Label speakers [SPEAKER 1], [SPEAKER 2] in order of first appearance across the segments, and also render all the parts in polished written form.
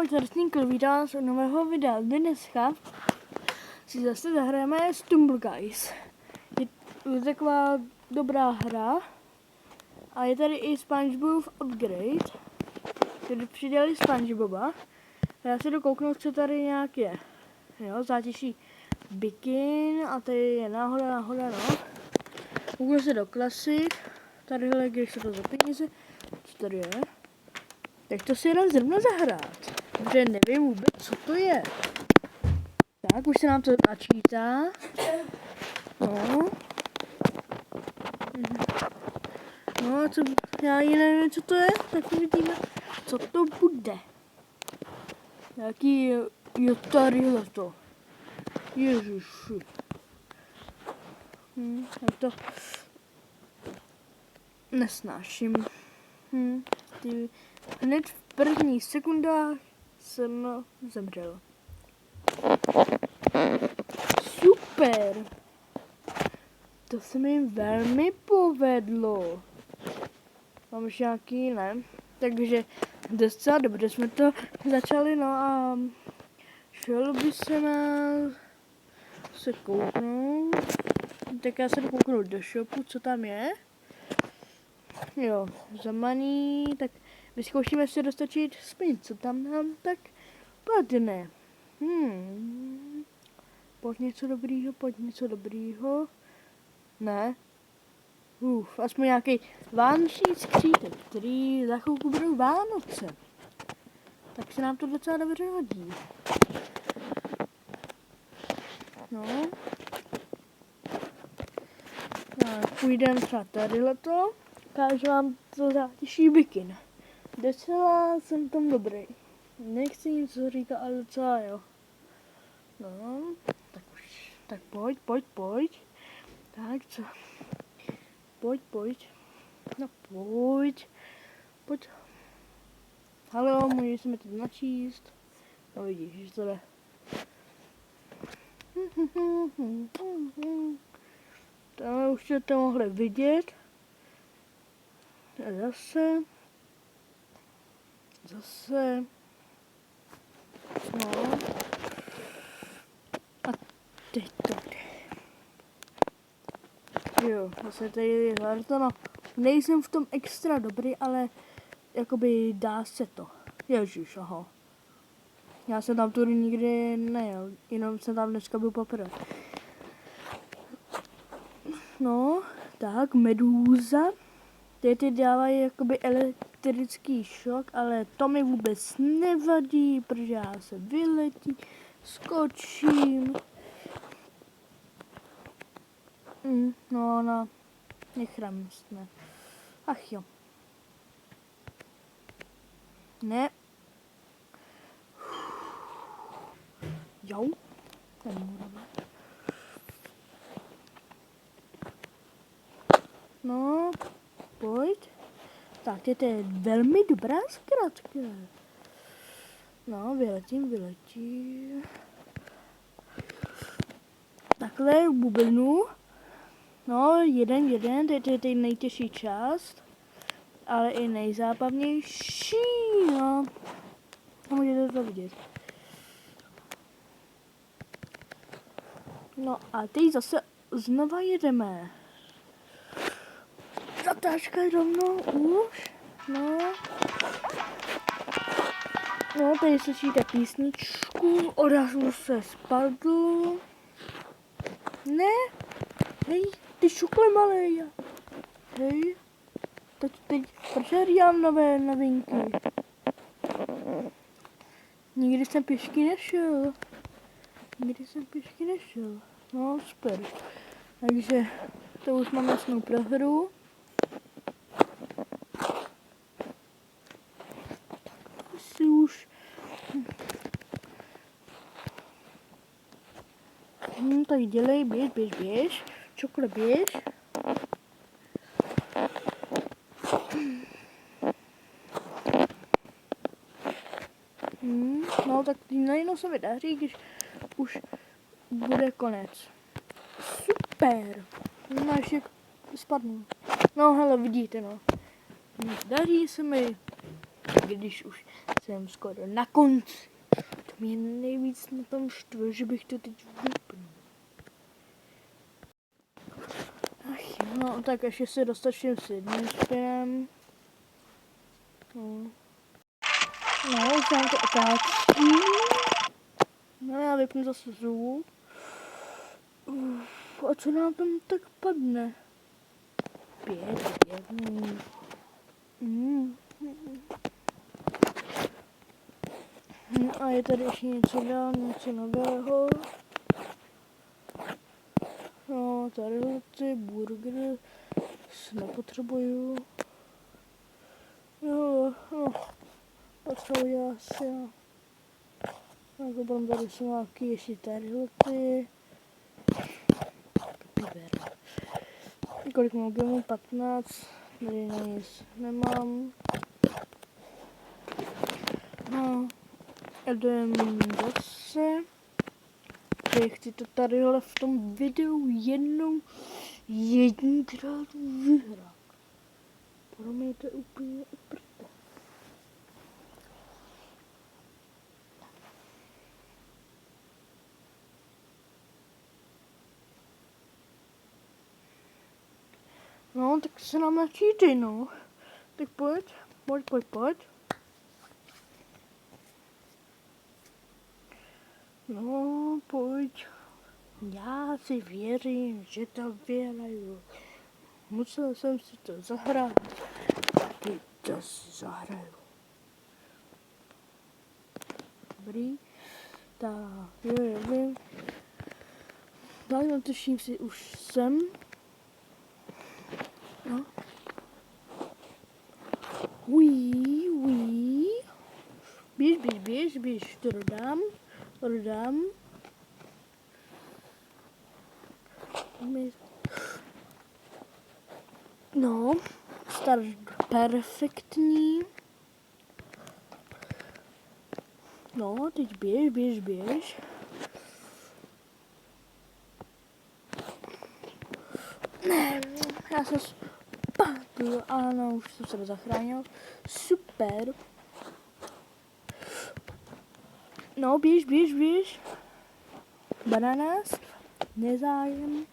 [SPEAKER 1] Ahoj, tady Sníkl, vítám vás u nového videa. Dneska si zase zahrajeme Stumble Guys. Je to taková dobrá hra a je tady i SpongeBob Upgrade, který přidali SpongeBoba. Já si jdu kouknout, co tady nějak je. Jo, zátěží bikin a tady je náhoda, no. Kouknu se do klasik, tadyhle, když se to za peníze, co tady je. Tak to si jdem zrovna zahrát, protože nevím vůbec, co to je. Tak, už se nám to načítá. No. No a co, já ji nevím, co to je, tak uvidíme, co to bude. Jaký je tadyhle to. Ježiši. Tak to nesnáším. Hned v prvních sekundách jsem zemřel. Super! To se mi velmi povedlo. Mám už nějaký, ne? Takže docela dobře jsme to začali, no a šel by se nás se kouknout. Tak já se jdu kouknout do shopu, co tam je. Jo, zamaný, tak vyzkoušíme si dostačit spin, co tam nám tak padne. Pojď něco dobrýho. Ne. Aspoň nějaký vánoční skřítek, který za chvilku budou Vánoce. Tak se nám to docela dobře hodí. No. Tak, půjdeme třeba tadyhleto. Ukážu vám to zátěží bikin. Docela jsem tam dobrý. Nechci nic říkat, ale docela jo. No, tak pojď. Tak co? Pojď. No pojď. Haló, můžeš se mi to načíst? No vidíš, že to jde. Tam už jste to mohli vidět. A zase. No. A teď to jde. Jo, zase tady je no. Nejsem v tom extra dobrý, ale jakoby dá se to. Ježiš, aha. Já jsem tam tudy nikdy nejel, jenom jsem tam dneska byl poprvé. No, tak, medúza. Ty dávají jakoby elektrický šok, ale to mi vůbec nevadí, protože já se vyletím, skočím. No, nechrám jsme. Ach jo. Ne. Jo. No, pojď. Tak, to je velmi dobrá zkratka. No, vyletím. Takhle bublinu. No, jeden, to je nejtěžší část, ale i nejzábavnější, no. A můžete to vidět. No a teď zase znova jedeme. Zatáčka rovnou už, no. No, tady slyšíte písničku, odrazu se spadl. Ne, hej, ty šukle malej. Hej, teď přeřídám nové novinky. Nikdy jsem pěšky nešel. No, super. Takže to už mám jasnou prohru. Asi už. Tak dělej, běž. Čokole, běž. No tak najednou se mi daří, když už bude konec. Super. No ještě spadnu. No hele, vidíte no. Daří se mi. když už jsem skoro na konci. To mě nejvíc na tom štve, že bych to teď vypnul. Ach, no tak ještě se dostačím s jedním spinem. No, už nám to otáčí. No já vypnu zase zvuk. A co nám tam tak padne? 5. No a je tady ještě něco dál, něco nového. No, tady ty burgery nepotřebuju. Jo, no, potřebuji asi, no. Tak potom tady jsou nějaký ještě tadyhle ty. Kolik mám objemu? 15. Tady na nic nemám. No, jdem zase. Chci to tadyhle v tom videu jedinkrát vyhrát. Pro mě to je úplně uprté. No, tak se nám načítej, no. Tak pojď. No, pojď. Já si věřím, že to vyhraju. Musel jsem si to zahrát. Taky to si zahraju. Dobrý. Tak, jo, vím. Tak natočím si už sem. No. Běž, to dodám. No, start perfektní. No, teď běž. Ne, já jsem spadl, ano, už jsem se zachránil. Super. No, běž. Bananas, nezájem.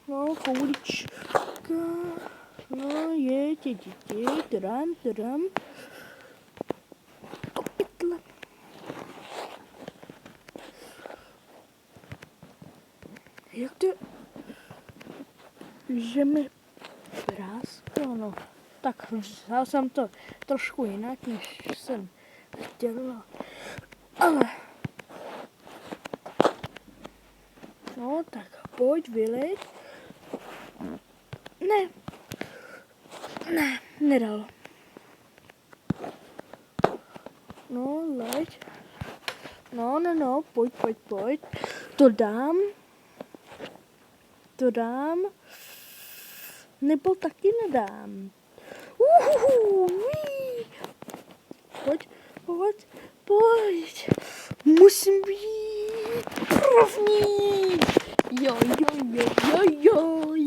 [SPEAKER 1] No, koulička. No, je, tadam. Opytle. Jak to, že mi prásklo, no. Tak, vzal jsem to trošku jinak, než jsem chtěla. Ale. No, tak pojď, vyleď. Ne, nedal. No, leď. No, pojď. To dám. Nebo taky nedám. Pojď. Musím být první.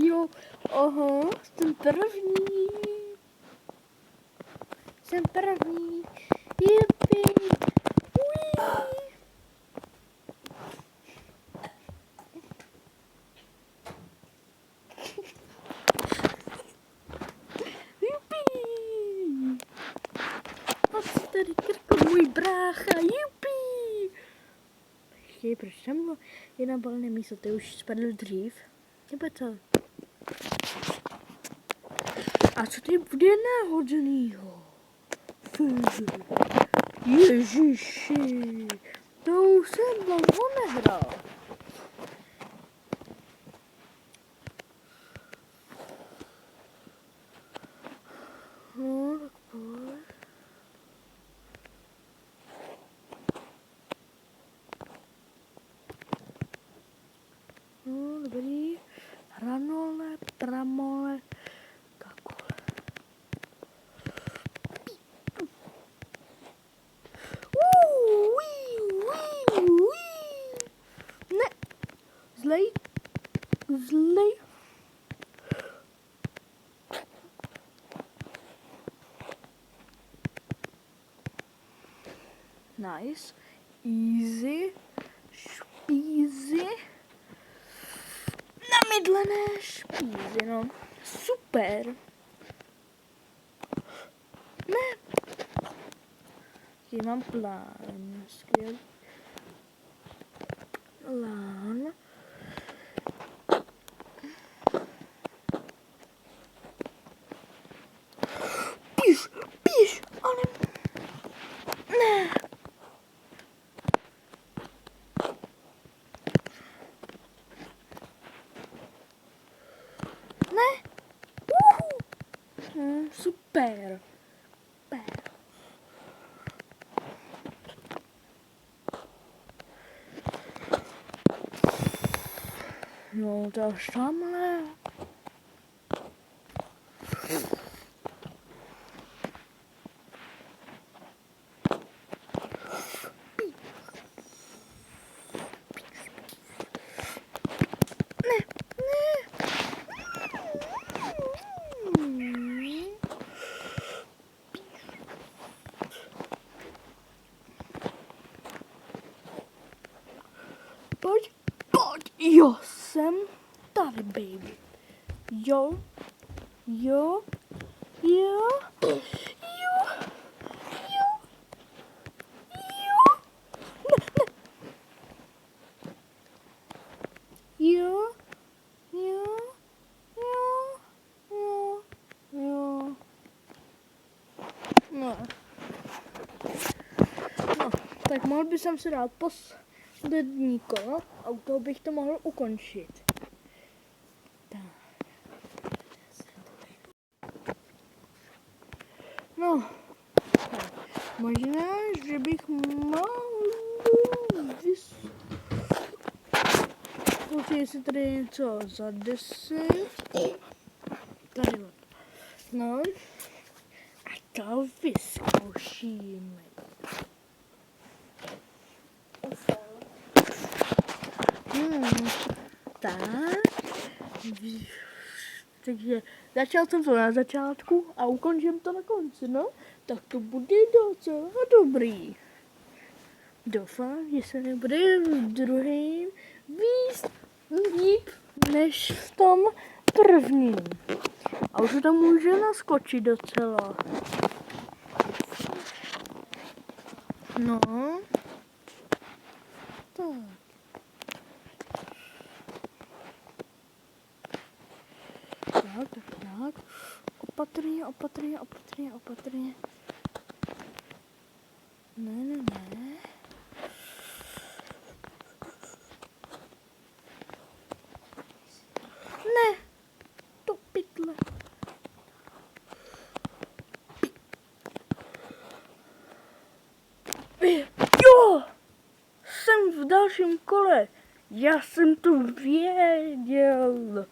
[SPEAKER 1] Jo. Aha, jsem první. Yippee. Tady krkl můj brácha, jupi! Počkej, proč tam bylo jedna balné místo, ty už spadl dřív? Nebo co? A co tady bude náhodnýho? Ježiši, to už jsem dlouho nehrál. No, tak pojď. No, dobrý. Ranole, pramole, kakule. Nice. Easy. Špízy. Namydlené špízy, no. Super. Ne. Jaký mám plán. Skvělý. Plán. Píš, ale... Ne. Ne. Super. Super. No, to až tamhle. Pojď. Jo, jsem tady, baby. Jo. No, tak mohl bych si dát poslední kolo a u toho bych to mohl ukončit. No, možná, že bych mohl Počkej, jestli tady je něco za 10. Tady. No. A to vyzkoušíme. Tak. Takže začal jsem to na začátku a ukončím to na konci, no. Tak to bude docela dobrý. Doufám, že se nebude v druhém víc líp než v tom prvním. A už to může naskočit docela. No. Tak. Tak. Opatrně. Ne. Ne, to pytle. Jo, jsem v dalším kole. Já jsem to věděl.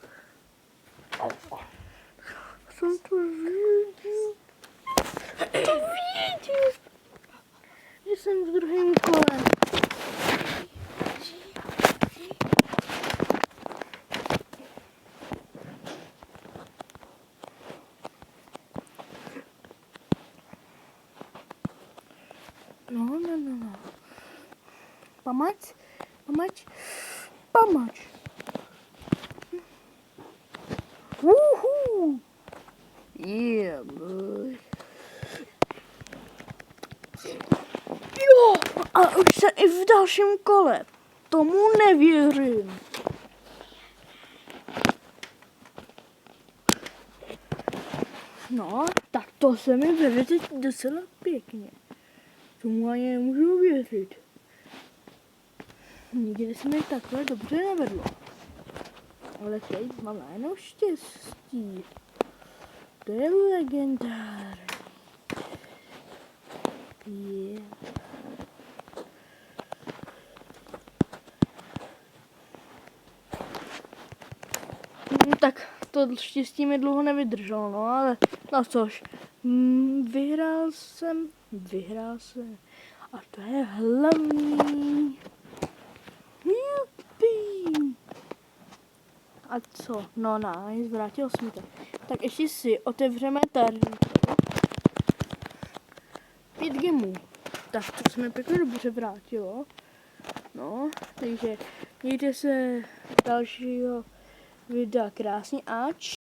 [SPEAKER 1] Že jsem v druhém kole. No. Pamať. Woohoo! Yeah, boy. Jo, a už jsem i v dalším kole. Tomu nevěřím. No, tak to se mi vede teď docela pěkně. Tomu ani nemůžu věřit. Nikdy se mi takhle dobře nevedlo. Ale teď mám jenom štěstí. To je legendární. Yeah. Tak to štěstí mi dlouho nevydrželo, no ale no což. Vyhrál jsem. A to je hlavní. Jupi. A co? No nice, vrátil jsem to. Tak ještě si otevřeme tady 5 gemů. Tak, to se mi pěkně dobře vrátilo. No, takže mějte se dalšího videa krásně, ač.